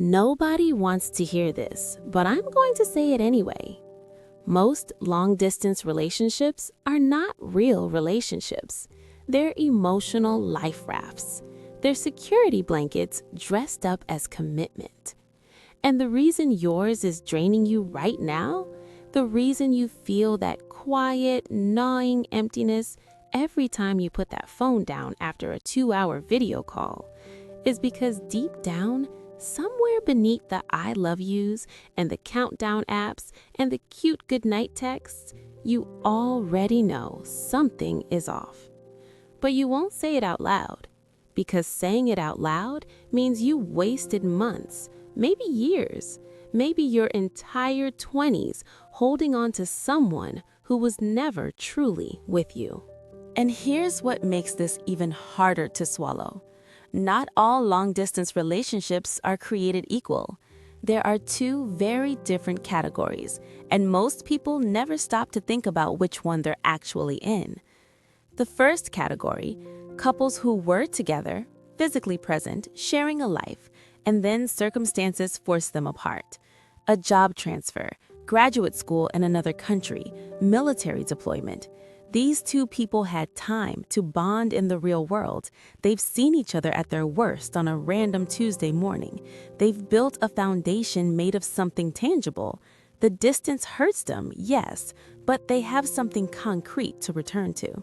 Nobody wants to hear this, but I'm going to say it anyway. Most long-distance relationships are not real relationships. They're emotional life rafts. They're security blankets dressed up as commitment. And the reason yours is draining you right now, the reason you feel that quiet, gnawing emptiness every time you put that phone down after a 2-hour video call, is because deep down, somewhere beneath the I love yous and the countdown apps and the cute goodnight texts, you already know something is off. But you won't say it out loud, because saying it out loud means you wasted months, maybe years, maybe your entire 20s holding on to someone who was never truly with you. And here's what makes this even harder to swallow. Not all long-distance relationships are created equal. There are two very different categories, and most people never stop to think about which one they're actually in. The first category, couples who were together, physically present, sharing a life, and then circumstances forced them apart. A job transfer, graduate school in another country, military deployment. These two people had time to bond in the real world. They've seen each other at their worst on a random Tuesday morning. They've built a foundation made of something tangible. The distance hurts them, yes, but they have something concrete to return to.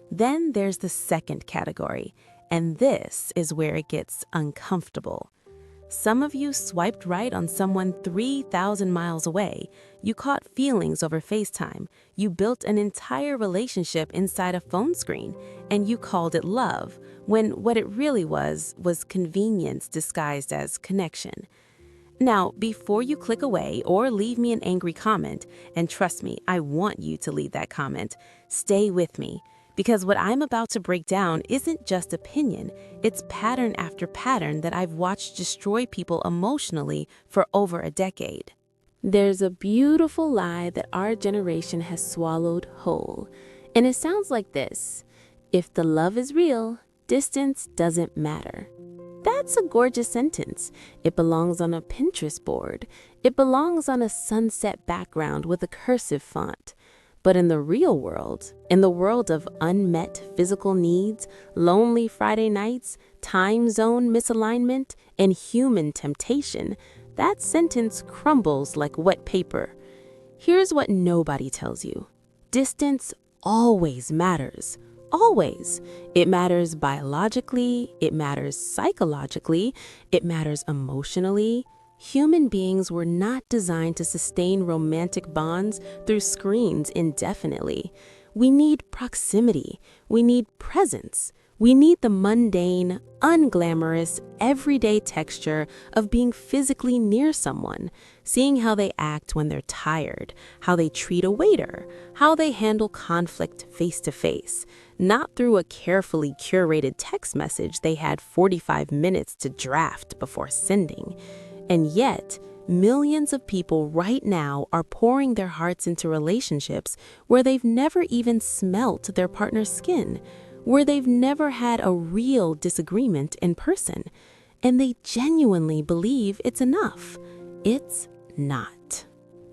Then there's the second category, and this is where it gets uncomfortable. Some of you swiped right on someone 3,000 miles away. You caught feelings over FaceTime. You built an entire relationship inside a phone screen, and you called it love, when what it really was convenience disguised as connection. Now, before you click away or leave me an angry comment, and trust me, I want you to leave that comment, stay with me. Because what I'm about to break down isn't just opinion, it's pattern after pattern that I've watched destroy people emotionally for over a decade. There's a beautiful lie that our generation has swallowed whole, and it sounds like this: if the love is real, distance doesn't matter. That's a gorgeous sentence. It belongs on a Pinterest board. It belongs on a sunset background with a cursive font. But in the real world, in the world of unmet physical needs, lonely Friday nights, time zone misalignment, and human temptation, that sentence crumbles like wet paper. Here's what nobody tells you. Distance always matters. Always. It matters biologically, it matters psychologically, it matters emotionally. Human beings were not designed to sustain romantic bonds through screens indefinitely. We need proximity. We need presence. We need the mundane, unglamorous, everyday texture of being physically near someone, seeing how they act when they're tired, how they treat a waiter, how they handle conflict face to face, not through a carefully curated text message they had 45 minutes to draft before sending. And yet, millions of people right now are pouring their hearts into relationships where they've never even smelt their partner's skin, where they've never had a real disagreement in person, and they genuinely believe it's enough. It's not.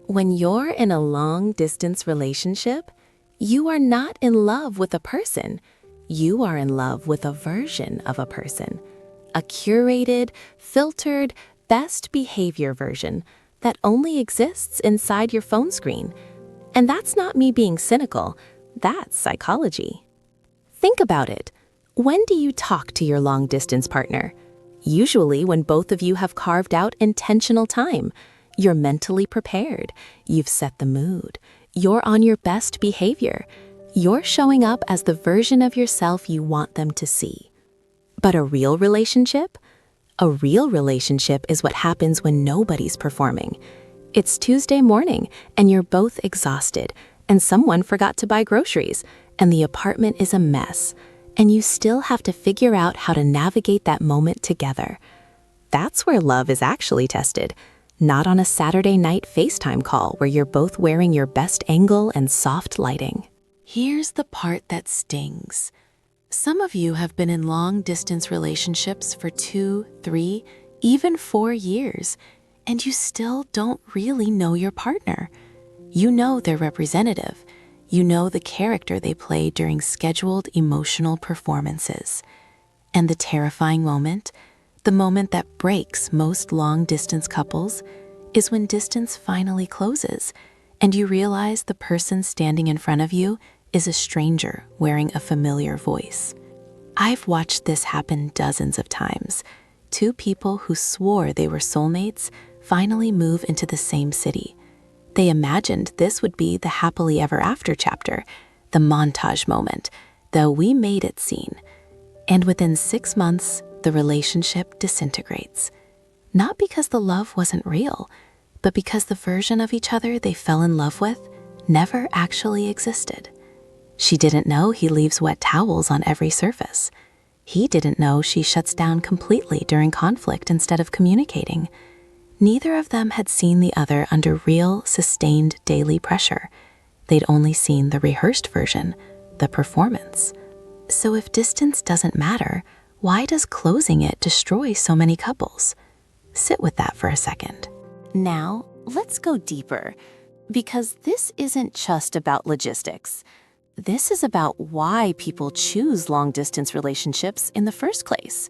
When you're in a long-distance relationship, you are not in love with a person. You are in love with a version of a person, a curated, filtered, best behavior version that only exists inside your phone screen. And that's not me being cynical, that's psychology. Think about it. When do you talk to your long-distance partner? Usually when both of you have carved out intentional time. You're mentally prepared. You've set the mood. You're on your best behavior. You're showing up as the version of yourself you want them to see. But a real relationship? A real relationship is what happens when nobody's performing. It's Tuesday morning, and you're both exhausted, and someone forgot to buy groceries, and the apartment is a mess, and you still have to figure out how to navigate that moment together. That's where love is actually tested, not on a Saturday night FaceTime call where you're both wearing your best angle and soft lighting. Here's the part that stings. Some of you have been in long-distance relationships for 2, 3, even 4 years, and you still don't really know your partner. You know their representative. You know the character they play during scheduled emotional performances. And the terrifying moment, the moment that breaks most long-distance couples, is when distance finally closes and you realize the person standing in front of you is a stranger wearing a familiar voice. I've watched this happen dozens of times. 2 people who swore they were soulmates finally move into the same city. They imagined this would be the happily ever after chapter, the montage moment, the we made it scene. And within 6 months, the relationship disintegrates. Not because the love wasn't real, but because the version of each other they fell in love with never actually existed. She didn't know he leaves wet towels on every surface. He didn't know she shuts down completely during conflict instead of communicating. Neither of them had seen the other under real, sustained daily pressure. They'd only seen the rehearsed version, the performance. So if distance doesn't matter, why does closing it destroy so many couples? Sit with that for a second. Now, let's go deeper, because this isn't just about logistics. This is about why people choose long-distance relationships in the first place.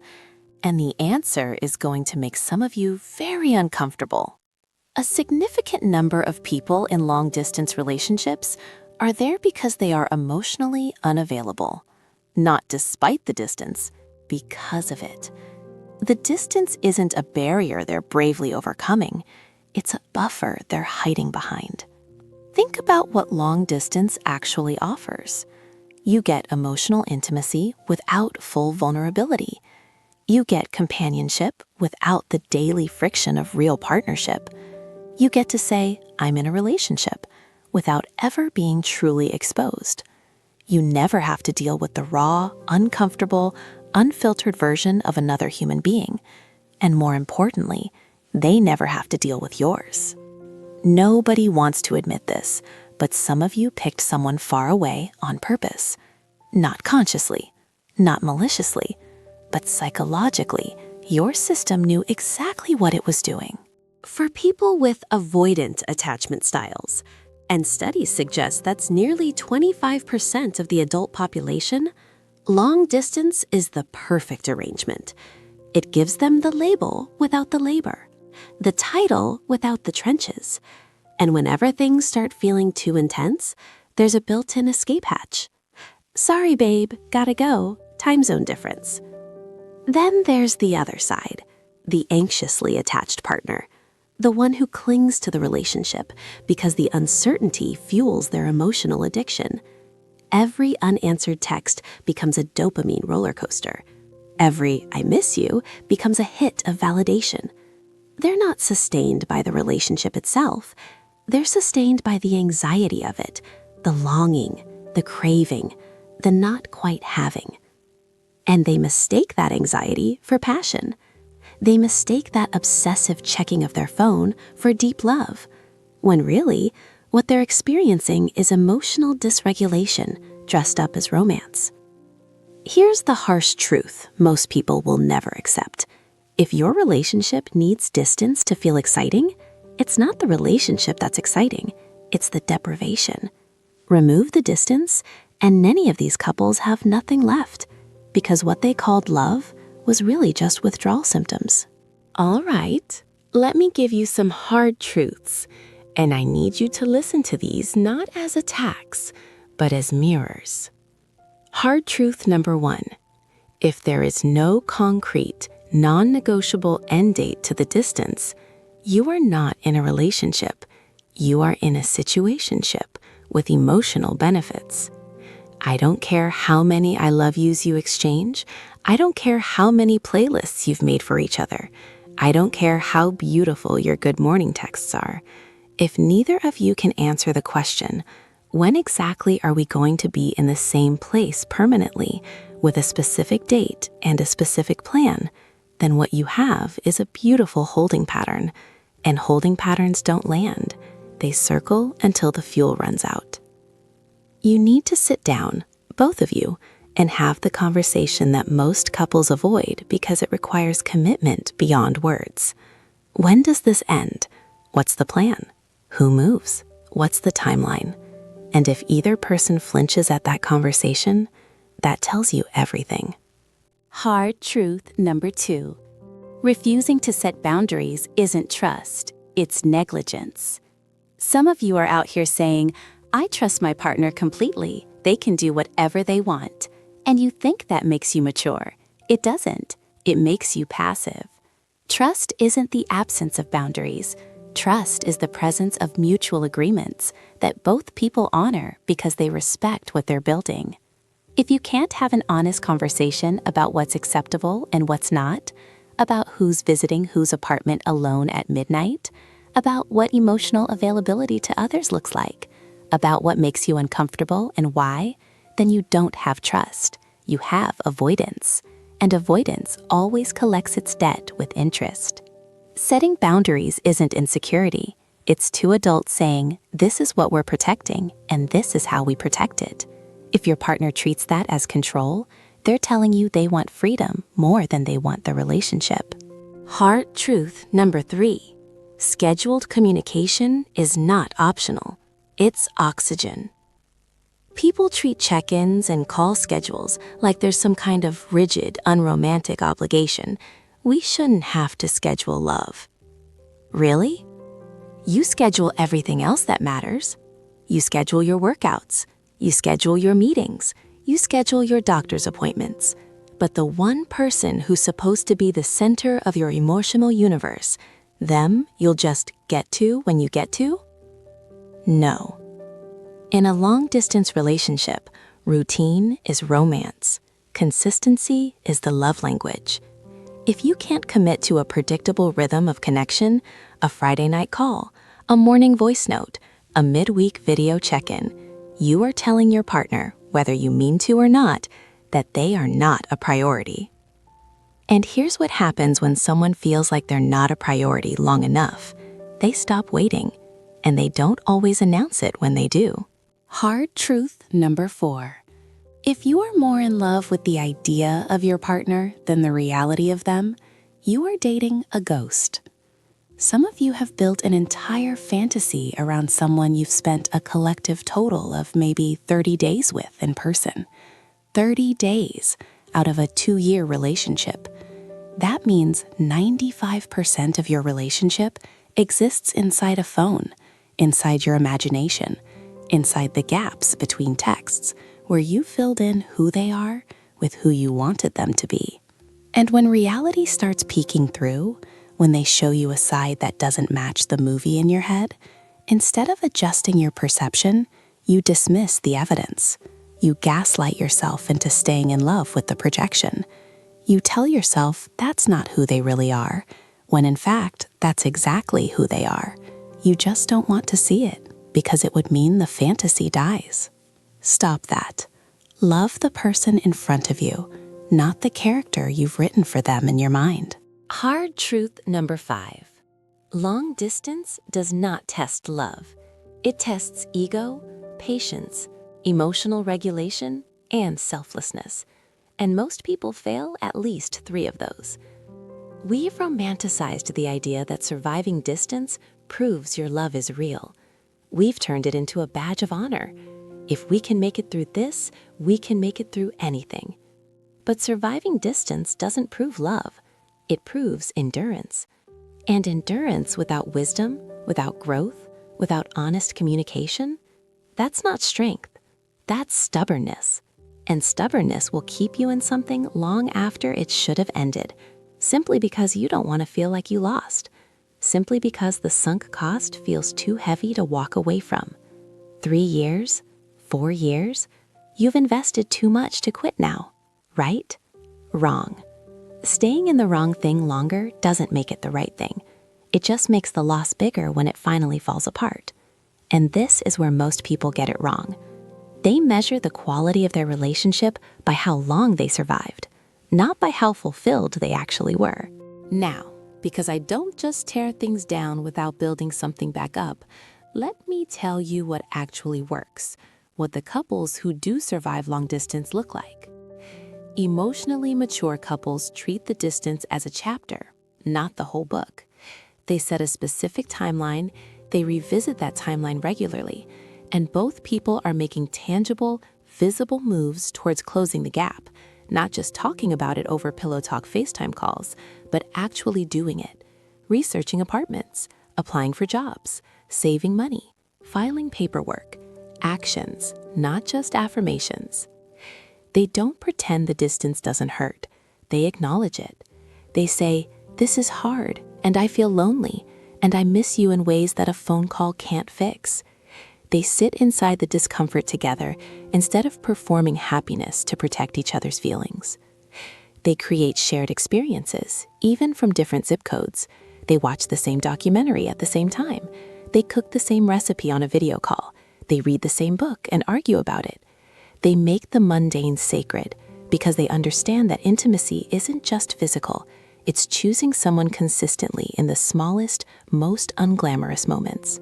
And the answer is going to make some of you very uncomfortable. A significant number of people in long-distance relationships are there because they are emotionally unavailable. Not despite the distance, because of it. The distance isn't a barrier they're bravely overcoming. It's a buffer they're hiding behind. Think about what long distance actually offers. You get emotional intimacy without full vulnerability. You get companionship without the daily friction of real partnership. You get to say, I'm in a relationship, without ever being truly exposed. You never have to deal with the raw, uncomfortable, unfiltered version of another human being. And more importantly, they never have to deal with yours. Nobody wants to admit this, but some of you picked someone far away on purpose. Not consciously, not maliciously, but psychologically, your system knew exactly what it was doing. For people with avoidant attachment styles, and studies suggest that's nearly 25% of the adult population, long distance is the perfect arrangement. It gives them the label without the labor, the title without the trenches. And whenever things start feeling too intense, there's a built-in escape hatch. Sorry, babe, gotta go, time zone difference. Then there's the other side, the anxiously attached partner, the one who clings to the relationship because the uncertainty fuels their emotional addiction. Every unanswered text becomes a dopamine roller coaster. Every I miss you becomes a hit of validation. They're not sustained by the relationship itself. They're sustained by the anxiety of it, the longing, the craving, the not quite having. And they mistake that anxiety for passion. They mistake that obsessive checking of their phone for deep love, when really, what they're experiencing is emotional dysregulation dressed up as romance. Here's the harsh truth most people will never accept. If your relationship needs distance to feel exciting, it's not the relationship that's exciting, it's the deprivation. Remove the distance, and many of these couples have nothing left, because what they called love was really just withdrawal symptoms. All right, let me give you some hard truths, and I need you to listen to these not as attacks, but as mirrors. Hard truth number 1. If there is no concrete, non-negotiable end date to the distance, you are not in a relationship. You are in a situationship with emotional benefits. I don't care how many I love yous you exchange. I don't care how many playlists you've made for each other. I don't care how beautiful your good morning texts are. If neither of you can answer the question, when exactly are we going to be in the same place permanently with a specific date and a specific plan, then what you have is a beautiful holding pattern. And holding patterns don't land. They circle until the fuel runs out. You need to sit down, both of you, and have the conversation that most couples avoid because it requires commitment beyond words. When does this end? What's the plan? Who moves? What's the timeline? And if either person flinches at that conversation, that tells you everything. Hard truth number 2. Refusing to set boundaries isn't trust, it's negligence. Some of you are out here saying, I trust my partner completely. They can do whatever they want. And you think that makes you mature. It doesn't. It makes you passive. Trust isn't the absence of boundaries. Trust is the presence of mutual agreements that both people honor because they respect what they're building. If you can't have an honest conversation about what's acceptable and what's not, about who's visiting whose apartment alone at midnight, about what emotional availability to others looks like, about what makes you uncomfortable and why, then you don't have trust. You have avoidance. And avoidance always collects its debt with interest. Setting boundaries isn't insecurity. It's two adults saying, this is what we're protecting, and this is how we protect it. If your partner treats that as control, they're telling you they want freedom more than they want the relationship. Hard truth number 3. Scheduled communication is not optional. It's oxygen. People treat check-ins and call schedules like there's some kind of rigid, unromantic obligation. We shouldn't have to schedule love. Really? You schedule everything else that matters. You schedule your workouts. You schedule your meetings. You schedule your doctor's appointments. But the one person who's supposed to be the center of your emotional universe, them you'll just get to when you get to? No. In a long-distance relationship, routine is romance. Consistency is the love language. If you can't commit to a predictable rhythm of connection, a Friday night call, a morning voice note, a midweek video check-in, you are telling your partner, whether you mean to or not, that they are not a priority. And here's what happens when someone feels like they're not a priority long enough. They stop waiting, and they don't always announce it when they do. Hard truth number 4. If you are more in love with the idea of your partner than the reality of them, you are dating a ghost. Some of you have built an entire fantasy around someone you've spent a collective total of maybe 30 days with in person. 30 days out of a 2-year relationship. That means 95% of your relationship exists inside a phone, inside your imagination, inside the gaps between texts, where you filled in who they are with who you wanted them to be. And when reality starts peeking through, when they show you a side that doesn't match the movie in your head, instead of adjusting your perception, you dismiss the evidence. You gaslight yourself into staying in love with the projection. You tell yourself that's not who they really are, when in fact, that's exactly who they are. You just don't want to see it, because it would mean the fantasy dies. Stop that. Love the person in front of you, not the character you've written for them in your mind. Hard truth number 5. Long distance does not test love. It tests ego, patience, emotional regulation, and selflessness. And most people fail at least 3 of those. We've romanticized the idea that surviving distance proves your love is real. We've turned it into a badge of honor. If we can make it through this, we can make it through anything. But surviving distance doesn't prove love. It proves endurance. And endurance without wisdom, without growth, without honest communication, that's not strength. That's stubbornness. And stubbornness will keep you in something long after it should have ended, simply because you don't want to feel like you lost. Simply because the sunk cost feels too heavy to walk away from. 3 years, 4 years, you've invested too much to quit now, right? Wrong. Staying in the wrong thing longer doesn't make it the right thing. It just makes the loss bigger when it finally falls apart. And this is where most people get it wrong. They measure the quality of their relationship by how long they survived, not by how fulfilled they actually were. Now, because I don't just tear things down without building something back up, let me tell you what actually works, what the couples who do survive long distance look like. Emotionally mature couples treat the distance as a chapter, not the whole book. They set a specific timeline, they revisit that timeline regularly, and both people are making tangible, visible moves towards closing the gap, not just talking about it over Pillow Talk FaceTime calls, but actually doing it. Researching apartments, applying for jobs, saving money, filing paperwork, actions, not just affirmations. They don't pretend the distance doesn't hurt. They acknowledge it. They say, "This is hard, and I feel lonely, and I miss you in ways that a phone call can't fix." They sit inside the discomfort together instead of performing happiness to protect each other's feelings. They create shared experiences, even from different zip codes. They watch the same documentary at the same time. They cook the same recipe on a video call. They read the same book and argue about it. They make the mundane sacred because they understand that intimacy isn't just physical. It's choosing someone consistently in the smallest, most unglamorous moments.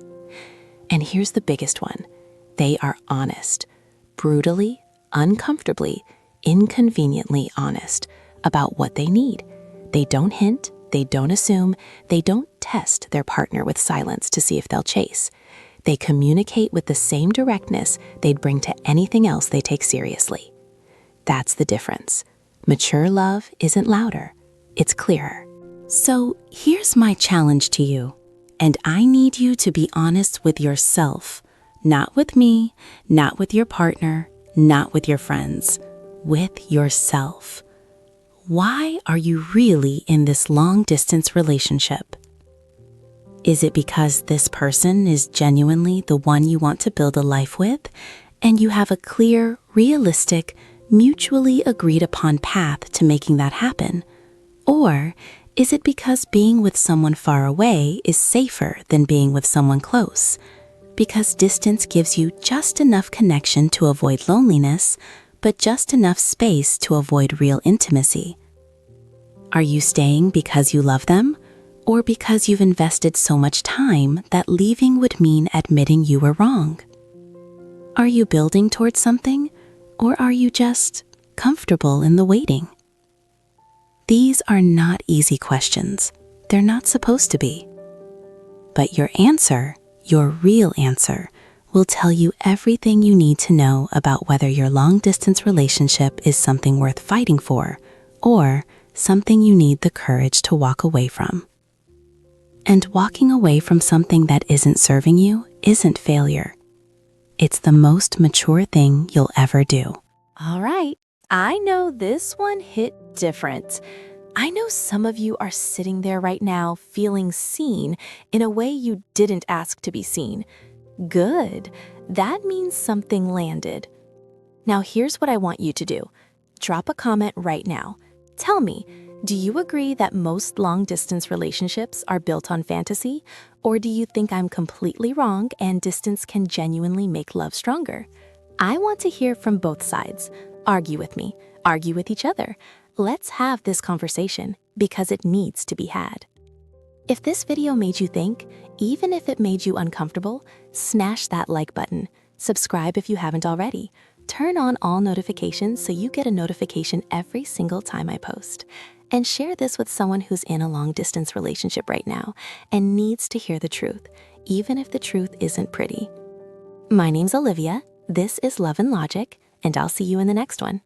And here's the biggest one. They are honest, brutally, uncomfortably, inconveniently honest about what they need. They don't hint, they don't assume, they don't test their partner with silence to see if they'll chase. They communicate with the same directness they'd bring to anything else they take seriously. That's the difference. Mature love isn't louder, it's clearer. So here's my challenge to you, and I need you to be honest with yourself, not with me, not with your partner, not with your friends, with yourself. Why are you really in this long-distance relationship? Is it because this person is genuinely the one you want to build a life with, and you have a clear, realistic, mutually agreed upon path to making that happen? Or is it because being with someone far away is safer than being with someone close? Because distance gives you just enough connection to avoid loneliness, but just enough space to avoid real intimacy? Are you staying because you love them? Or because you've invested so much time that leaving would mean admitting you were wrong? Are you building towards something, or are you just comfortable in the waiting? These are not easy questions. They're not supposed to be. But your answer, your real answer, will tell you everything you need to know about whether your long-distance relationship is something worth fighting for, or something you need the courage to walk away from. And walking away from something that isn't serving you isn't failure. It's the most mature thing you'll ever do. All right, I know this one hit different. I know some of you are sitting there right now feeling seen in a way you didn't ask to be seen. Good. That means something landed. Now here's what I want you to do. Drop a comment right now. Tell me, do you agree that most long-distance relationships are built on fantasy? Or do you think I'm completely wrong and distance can genuinely make love stronger? I want to hear from both sides. Argue with me. Argue with each other. Let's have this conversation because it needs to be had. If this video made you think, even if it made you uncomfortable, smash that like button. Subscribe if you haven't already. Turn on all notifications so you get a notification every single time I post. And share this with someone who's in a long-distance relationship right now and needs to hear the truth, even if the truth isn't pretty. My name's Olivia, this is Love and Logic, and I'll see you in the next one.